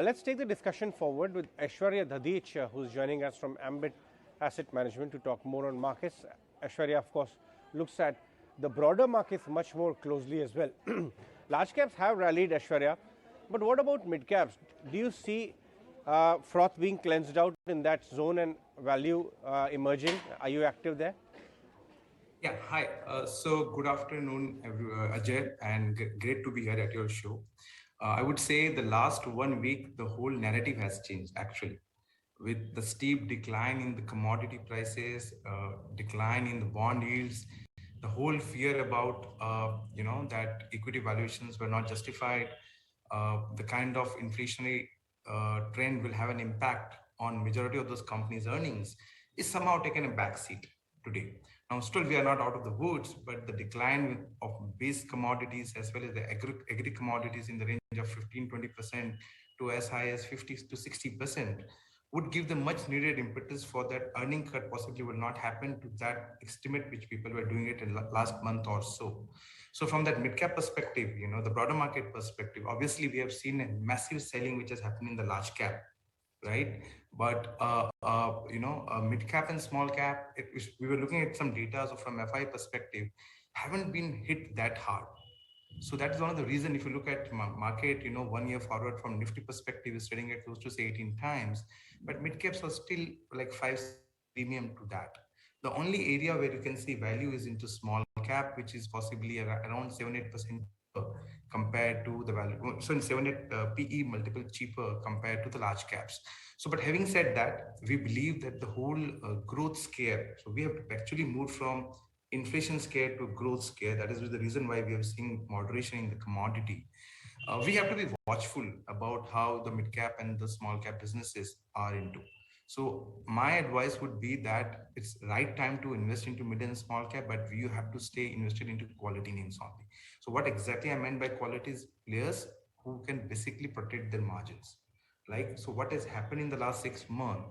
Let's take the discussion forward with Aishvarya Dadheech, who's joining us from Ambit Asset Management to talk more on markets. Aishwarya, of course, looks at the broader markets much more closely as well. Large caps have rallied, Aishwarya, but what about mid caps? Do you see froth being cleansed out in that zone and value emerging? Are you active there? Yeah, hi. So good afternoon, Ajay, and great to be here at your show. I would say the last 1 week, the whole narrative has changed actually, with the steep decline in the commodity prices, decline in the bond yields, the whole fear about that equity valuations were not justified, the kind of inflationary trend will have an impact on majority of those companies' earnings is somehow taken a backseat today. Now, still we are not out of the woods, but the decline of base commodities as well as the agri commodities in the range of 15-20% to as high as 50 to 60% would give the much needed impetus for that earning cut possibly will not happen to that estimate which people were doing it in last month or so. So from that mid cap perspective, the broader market perspective, obviously we have seen a massive selling which has happened in the large cap, right? But mid cap and small cap, we were looking at some data so from FI perspective, haven't been hit that hard. So that is one of the reason. If you look at market, 1 year forward from Nifty perspective is trading at close to say 18 times, but mid caps are still like 5 premium to that. The only area where you can see value is into small cap, which is possibly around 7-8% compared to the value. So in 7-8 PE multiple cheaper compared to the large caps. So, but having said that, we believe that the whole growth scare. So we have actually moved from inflation scare to growth scare. That is the reason why we have seen moderation in the commodity. We have to be watchful about how the mid cap and the small cap businesses are into. So my advice would be that it's right time to invest into mid and small cap, but you have to stay invested into quality names only. So what exactly I meant by quality is players who can basically protect their margins. Like, so what has happened in the last 6 months,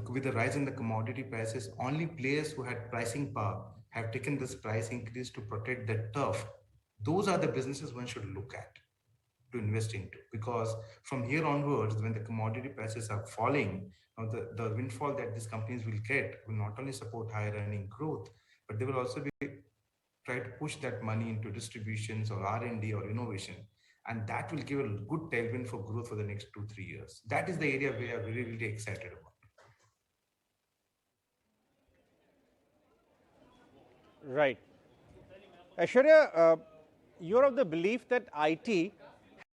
with the rise in the commodity prices, only players who had pricing power have taken this price increase to protect their turf. Those are the businesses one should look at to invest into, because from here onwards, when the commodity prices are falling, the windfall that these companies will get will not only support higher earning growth, but they will also be try to push that money into distributions or R&D or innovation. And that will give a good tailwind for growth for the next 2-3 years. That is the area we are really, really excited about. Right. Aishwarya, you're of the belief that IT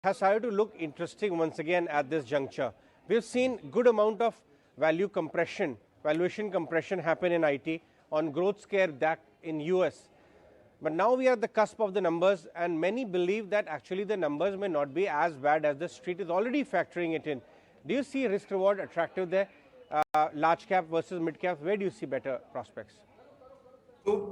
has started to look interesting once again at this juncture. We've seen good amount of valuation compression happen in IT on growth scare that in US. But now we are at the cusp of the numbers, and many believe that actually the numbers may not be as bad as the street is already factoring it in. Do you see risk reward attractive there? Large cap versus mid cap, where do you see better prospects? So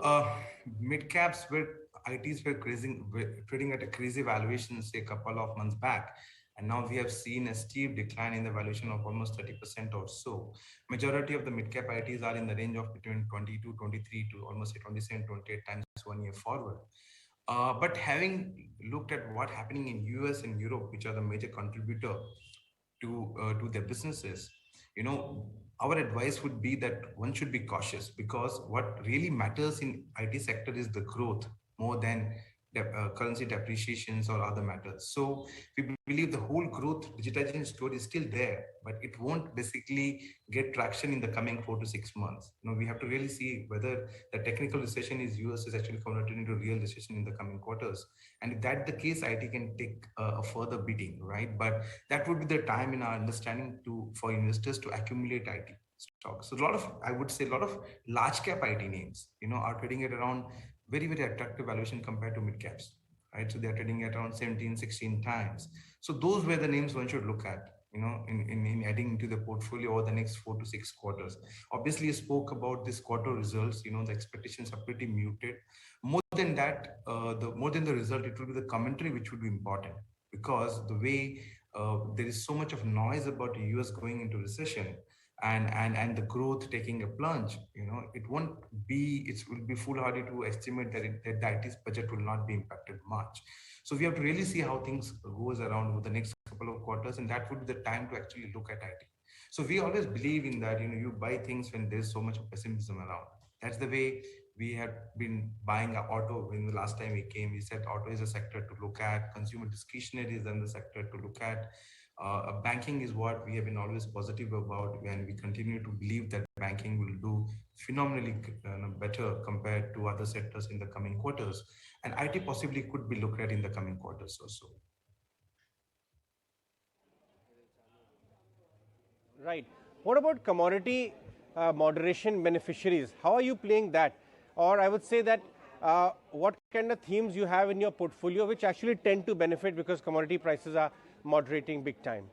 mid caps were ITs were trading at a crazy valuation, say a couple of months back. And now we have seen a steep decline in the valuation of almost 30% or so. Majority of the mid cap ITs are in the range of between 22, 23 to almost 27, 28 times 1 year forward. But having looked at what happening in US and Europe, which are the major contributor to their businesses, our advice would be that one should be cautious, because what really matters in IT sector is the growth more than currency depreciations or other matters. So we believe the whole growth digitization story is still there, but it won't basically get traction in the coming 4 to 6 months. We have to really see whether the technical recession is US is actually converted into real recession in the coming quarters. And if that's the case, IT can take a further beating, right? But that would be the time in our understanding for investors to accumulate IT stocks. So I would say a lot of large cap IT names, are trading at around very, very attractive valuation compared to mid caps, right? So they're trading at around 17, 16 times. So those were the names one should look at, in adding into the portfolio over the next 4 to 6 quarters. Obviously, you spoke about this quarter results, the expectations are pretty muted. More than that, more than the result, it will be the commentary which would be important, because the way there is so much of noise about the US going into recession, and the growth taking a plunge. It won't be, it will be foolhardy to estimate that the IT's budget will not be impacted much. So we have to really see how things goes around over the next couple of quarters, and that would be the time to actually look at IT. So we always believe in that, you buy things when there's so much pessimism around. That's the way we have been buying a auto. When the last time we came, we said auto is a sector to look at, consumer discretionary is another sector to look at. Banking is what we have been always positive about, and we continue to believe that banking will do phenomenally better compared to other sectors in the coming quarters. And IT possibly could be looked at in the coming quarters also. Right. What about commodity moderation beneficiaries? How are you playing that? Or I would say that what kind of themes you have in your portfolio which actually tend to benefit because commodity prices are moderating big time?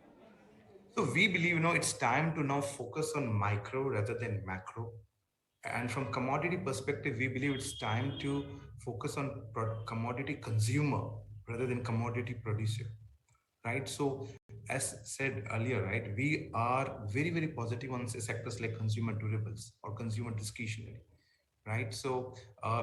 So we believe, it's time to now focus on micro rather than macro. And from commodity perspective, we believe it's time to focus on commodity consumer rather than commodity producer, right? So as said earlier, right, we are very, very positive on sectors like consumer durables or consumer discretionary, right? So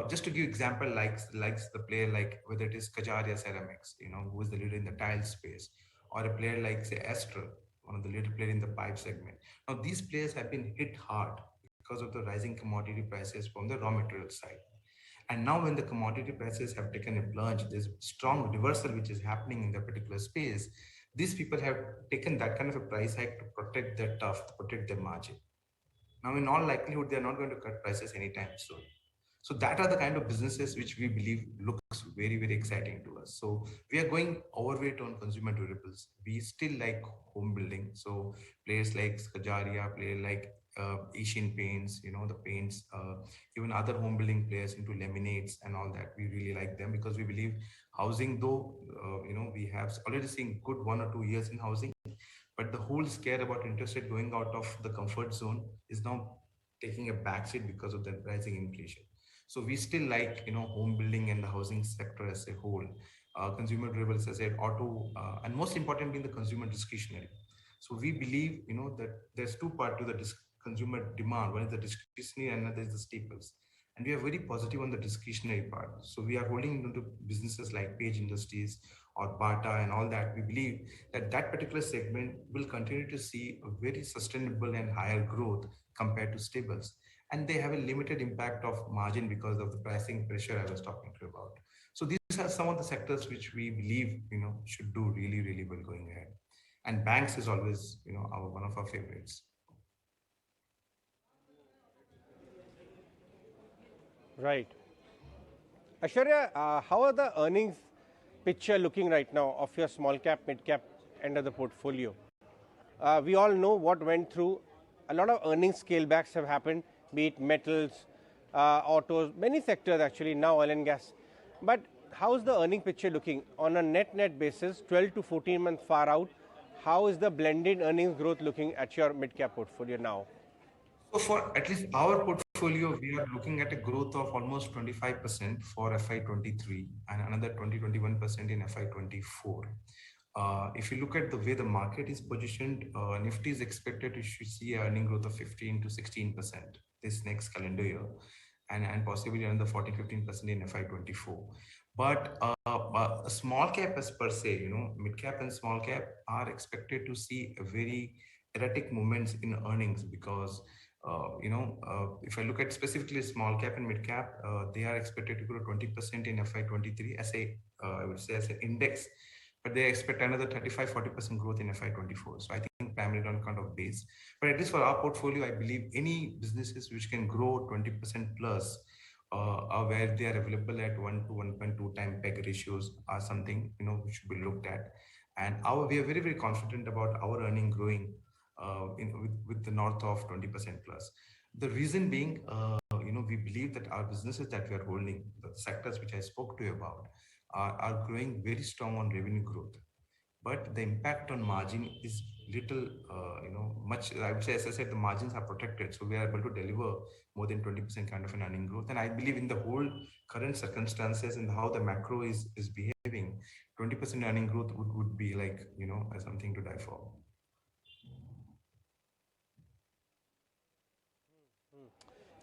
just to give example, likes the player, like whether it is Kajaria Ceramics, who is the leader in the tile space, or a player like say Astral, one of the leader player in the pipe segment. Now these players have been hit hard because of the rising commodity prices from the raw material side. And now when the commodity prices have taken a plunge, there's strong reversal which is happening in the particular space. These people have taken that kind of a price hike to protect their turf, to protect their margin. Now, in all likelihood, they're not going to cut prices anytime soon. So that are the kind of businesses which we believe looks very, very exciting to us. So we are going overweight on consumer durables. We still like home building. So players like Skajaria, player like Asian Paints, the paints, even other home building players into laminates and all that. We really like them because we believe housing, though, we have already seen good 1 or 2 years in housing, but the whole scare about interest rate going out of the comfort zone is now taking a backseat because of the rising inflation. So we still like, home building and the housing sector as a whole, consumer durables as a auto, and most importantly, the consumer discretionary. So we believe, that there's two parts to the consumer demand. One is the discretionary, and another is the staples. And we are very positive on the discretionary part. So we are holding into businesses like Page Industries or Bata and all that. We believe that that particular segment will continue to see a very sustainable and higher growth compared to staples, and they have a limited impact of margin because of the pricing pressure I was talking to you about. So these are some of the sectors which we believe, should do really, really well going ahead. And banks is always, one of our favorites. Right. Ashwarya, how are the earnings picture looking right now of your small cap, mid cap end of the portfolio? We all know what went through. A lot of earnings scale backs have happened, be it metals, autos, many sectors actually, now oil and gas. But how's the earning picture looking on a net basis, 12 to 14 months far out? How is the blended earnings growth looking at your mid cap portfolio now? So for at least our portfolio, we are looking at a growth of almost 25% for FY23 and another 20-21% in FY24. If you look at the way the market is positioned, Nifty is expected to see an earning growth of 15 to 16% this next calendar year, and possibly another 14-15% in FY24. But a small cap as per se, mid cap and small cap are expected to see a very erratic movements in earnings because if I look at specifically small cap and mid cap, they are expected to grow 20% in FY23 as I would say as an index, but they expect another 35-40% growth in FY24. So I think primarily on account of base. But at least for our portfolio, I believe any businesses which can grow 20% plus, where they are available at 1 to 1.2 time PEG ratios are something which should be looked at. And we are very, very confident about our earning growing with the north of 20% plus. The reason being, we believe that our businesses that we are holding, the sectors which I spoke to you about, are growing very strong on revenue growth. But the impact on margin is little, much, I would say, as I said, the margins are protected. So we are able to deliver more than 20% kind of an earning growth. And I believe in the whole current circumstances and how the macro is behaving, 20% earning growth would be like, something to die for.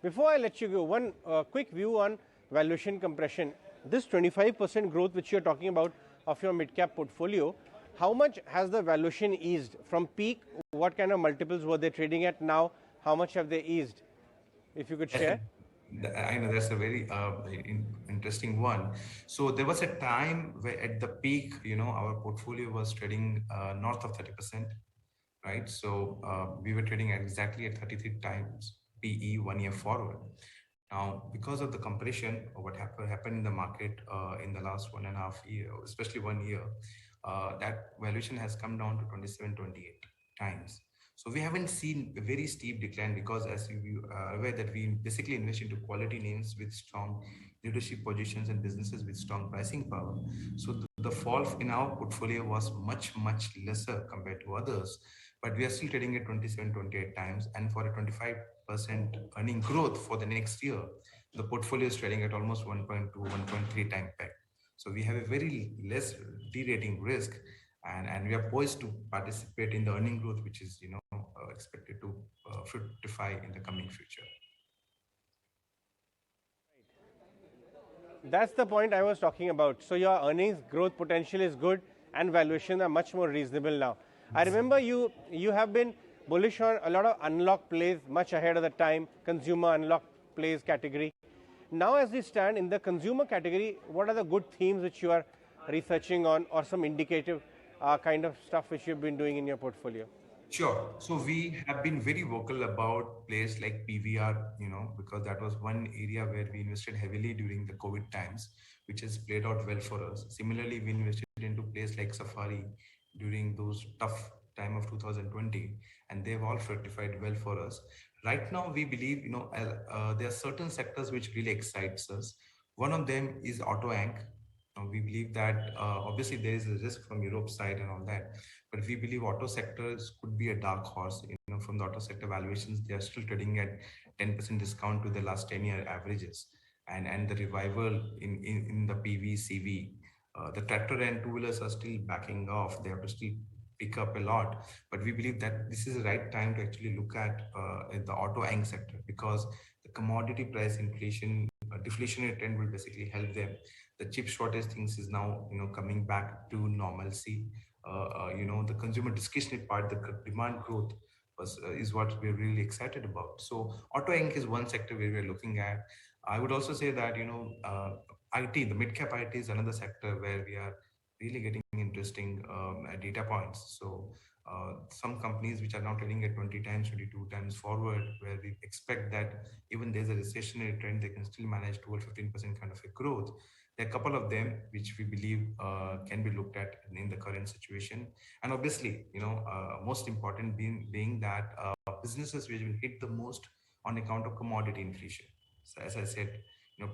Before I let you go, one quick view on valuation compression. This 25% growth which you're talking about of your mid-cap portfolio, how much has the valuation eased from peak? What kind of multiples were they trading at now? How much have they eased? If you could share. I know that's a very interesting one. So there was a time where at the peak, our portfolio was trading north of 30%, right? So we were trading at exactly at 33 times PE 1 year forward. Now, because of the compression, or what happened in the market in the last 1.5 years, especially 1 year, that valuation has come down to 27, 28 times. So we haven't seen a very steep decline because, as you are aware, that we basically invest into quality names with strong leadership positions and businesses with strong pricing power. So the fall in our portfolio was much, much lesser compared to others, but we are still trading at 27, 28 times. And for a 25% earning growth for the next year, the portfolio is trading at almost 1.2, 1.3 time PEG. So we have a very less derating risk, and we are poised to participate in the earning growth, which is expected to fructify in the coming future. That's the point I was talking about. So your earnings growth potential is good and valuations are much more reasonable now. I remember you have been bullish on a lot of unlock plays much ahead of the time, consumer unlock plays category. Now as we stand in the consumer category, what are the good themes which you are researching on, or some indicative kind of stuff which you've been doing in your portfolio? Sure. So we have been very vocal about plays like PVR, because that was one area where we invested heavily during the COVID times, which has played out well for us. Similarly, we invested into plays like Safari during those tough time of 2020, and they've all fructified well for us. Right now, we believe, there are certain sectors which really excites us. One of them is auto anch. We believe that obviously there is a risk from Europe side and all that, but we believe auto sectors could be a dark horse. From the auto sector valuations, they are still trading at 10% discount to the last 10-year averages, and the revival in the PV, CV, the tractor and two-wheelers are still backing off. They have to still pick up a lot, but we believe that this is the right time to actually look at the auto anch sector, because the commodity price inflation, deflationary trend will basically help them. The chip shortage things is now coming back to normalcy. The consumer discretionary part, the demand growth is what we're really excited about. So auto anch is one sector where we're looking at. I would also say that IT, the mid cap IT is another sector where we are really getting interesting data points. So some companies which are now trading at 20 times, 22 times forward, where we expect that even there's a recessionary trend, they can still manage 12, 15% kind of a growth. There are a couple of them which we believe can be looked at in the current situation. And obviously, most important being that businesses which will hit the most on account of commodity inflation. So as I said,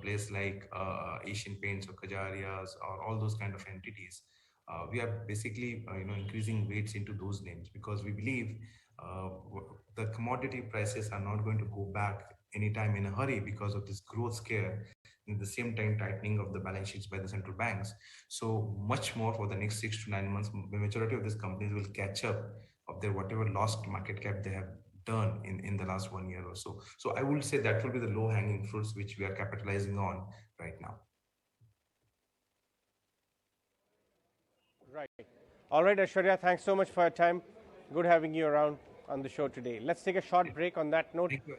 places like Asian Paints or Kajarias or all those kind of entities, we are basically increasing weights into those names, because we believe uh, the commodity prices are not going to go back anytime in a hurry because of this growth scare. In the same time, tightening of the balance sheets by the central banks. So much more for the next 6 to 9 months, the majority of these companies will catch up of their whatever lost market cap they have done in the last 1 year or so. So I would say that will be the low hanging fruits which we are capitalizing on right now. Right. All right, Aishwarya, thanks so much for your time. Good having you around on the show today. Let's take a short break on that note. Thank you.